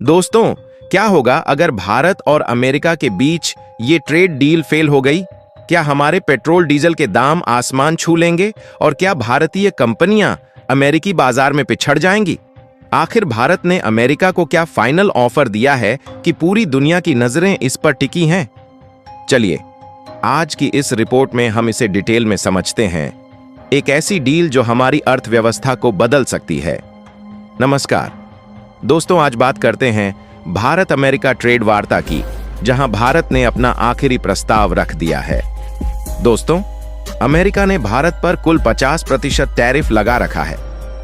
दोस्तों, क्या होगा अगर भारत और अमेरिका के बीच ये ट्रेड डील फेल हो गई? क्या हमारे पेट्रोल डीजल के दाम आसमान छू लेंगे और क्या भारतीय कंपनियां अमेरिकी बाजार में पिछड़ जाएंगी? आखिर भारत ने अमेरिका को क्या फाइनल ऑफर दिया है कि पूरी दुनिया की नजरें इस पर टिकी हैं? चलिए, आज की इस रिपोर्ट में हम इसे डिटेल में समझते हैं। एक ऐसी डील जो हमारी अर्थव्यवस्था को बदल सकती है। नमस्कार दोस्तों, आज बात करते हैं भारत अमेरिका ट्रेड वार्ता की, जहां भारत ने अपना आखिरी प्रस्ताव रख दिया है। दोस्तों, अमेरिका ने भारत पर कुल 50% टैरिफ लगा रखा है।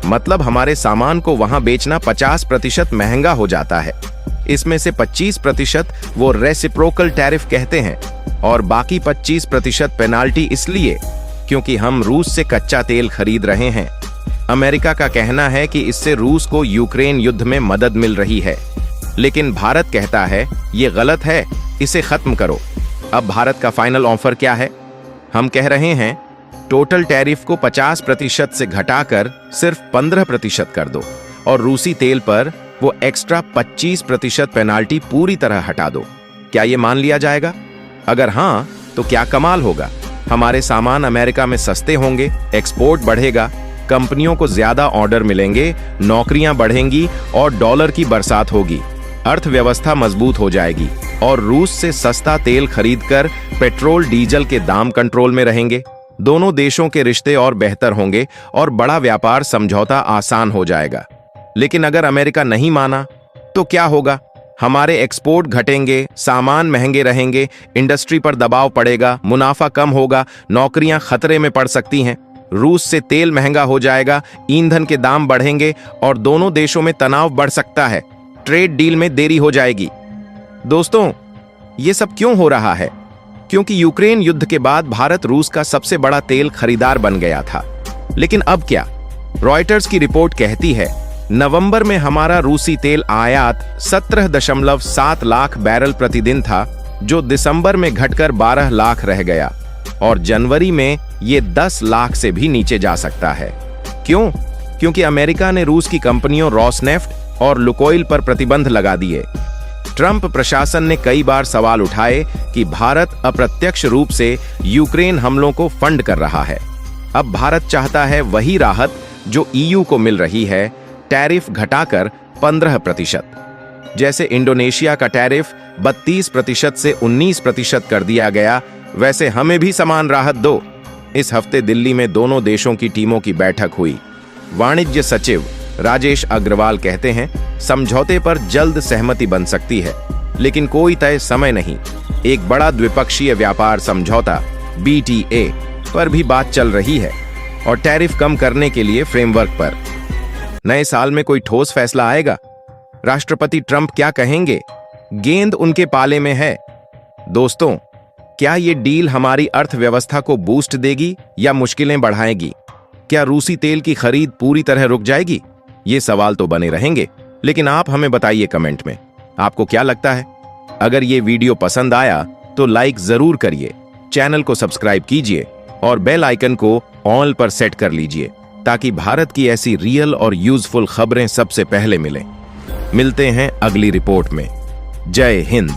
मतलब हमारे सामान को वहां बेचना 50% महंगा हो जाता है। इसमें से 25% वो रेसिप्रोकल टैरिफ कहते हैं और बाकी 25% पेनाल्टी इसलिए क्योंकि हम रूस से कच्चा तेल खरीद रहे हैं। अमेरिका का कहना है कि इससे रूस को यूक्रेन युद्ध में मदद मिल रही है, लेकिन भारत कहता है ये गलत है, इसे खत्म करो। अब भारत का फाइनल ऑफर क्या है? हम कह रहे हैं टोटल टैरिफ को 50% से घटाकर सिर्फ 15% कर दो और रूसी तेल पर वो एक्स्ट्रा 25% पेनाल्टी पूरी तरह हटा दो। क्या ये मान लिया जाएगा? अगर हाँ, तो क्या कमाल होगा। हमारे सामान अमेरिका में सस्ते होंगे, एक्सपोर्ट बढ़ेगा, कंपनियों को ज्यादा ऑर्डर मिलेंगे, नौकरियां बढ़ेंगी और डॉलर की बरसात होगी। अर्थव्यवस्था मजबूत हो जाएगी और रूस से सस्ता तेल खरीदकर पेट्रोल डीजल के दाम कंट्रोल में रहेंगे। दोनों देशों के रिश्ते और बेहतर होंगे और बड़ा व्यापार समझौता आसान हो जाएगा। लेकिन अगर अमेरिका नहीं माना तो क्या होगा? हमारे एक्सपोर्ट घटेंगे, सामान महंगे रहेंगे, इंडस्ट्री पर दबाव पड़ेगा, मुनाफा कम होगा, नौकरियां खतरे में पड़ सकती हैं। रूस से तेल महंगा हो जाएगा, ईंधन के दाम बढ़ेंगे और दोनों देशों में तनाव बढ़ सकता है। ट्रेड डील में देरी हो जाएगी। दोस्तों, ये सब क्यों हो रहा है? क्योंकि यूक्रेन युद्ध के बाद भारत रूस का सबसे बड़ा तेल खरीदार बन गया था। लेकिन अब क्या? रॉयटर्स की रिपोर्ट कहती है नवंबर में हमारा रूसी तेल आयात 17.7 लाख बैरल प्रतिदिन था, जो दिसंबर में घटकर 12 लाख रह गया और जनवरी में ये 10 लाख से भी नीचे जा सकता है। क्यों? क्योंकि अमेरिका ने रूस की कंपनियों रॉसनेफ्ट और लुकोइल पर प्रतिबंध लगा दिए। ट्रंप प्रशासन ने कई बार सवाल उठाए कि भारत अप्रत्यक्ष रूप से यूक्रेन हमलों को फंड कर रहा है। अब भारत चाहता है वही राहत जो ईयू को मिल रही है, टैरिफ घटाकर 15%। जैसे इंडोनेशिया का टैरिफ 32% से 19% कर दिया गया, वैसे हमें भी समान राहत दो। इस हफ्ते दिल्ली में दोनों देशों की टीमों की बैठक हुई। वाणिज्य सचिव राजेश अग्रवाल कहते हैं समझौते पर जल्द सहमति बन सकती है, लेकिन कोई तय समय नहीं। एक बड़ा द्विपक्षीय व्यापार समझौता BTA पर भी बात चल रही है और टैरिफ कम करने के लिए फ्रेमवर्क पर। नए साल में कोई ठोस फैसला आएगा? राष्ट्रपति ट्रंप क्या कहेंगे? गेंद उनके पाले में है। दोस्तों, क्या ये डील हमारी अर्थव्यवस्था को बूस्ट देगी या मुश्किलें बढ़ाएगी? क्या रूसी तेल की खरीद पूरी तरह रुक जाएगी? ये सवाल तो बने रहेंगे, लेकिन आप हमें बताइए कमेंट में, आपको क्या लगता है? अगर ये वीडियो पसंद आया तो लाइक जरूर करिए, चैनल को सब्सक्राइब कीजिए और बेल आइकन को ऑल पर सेट कर लीजिए ताकि भारत की ऐसी रियल और यूजफुल खबरें सबसे पहले मिलें। मिलते हैं अगली रिपोर्ट में। जय हिंद।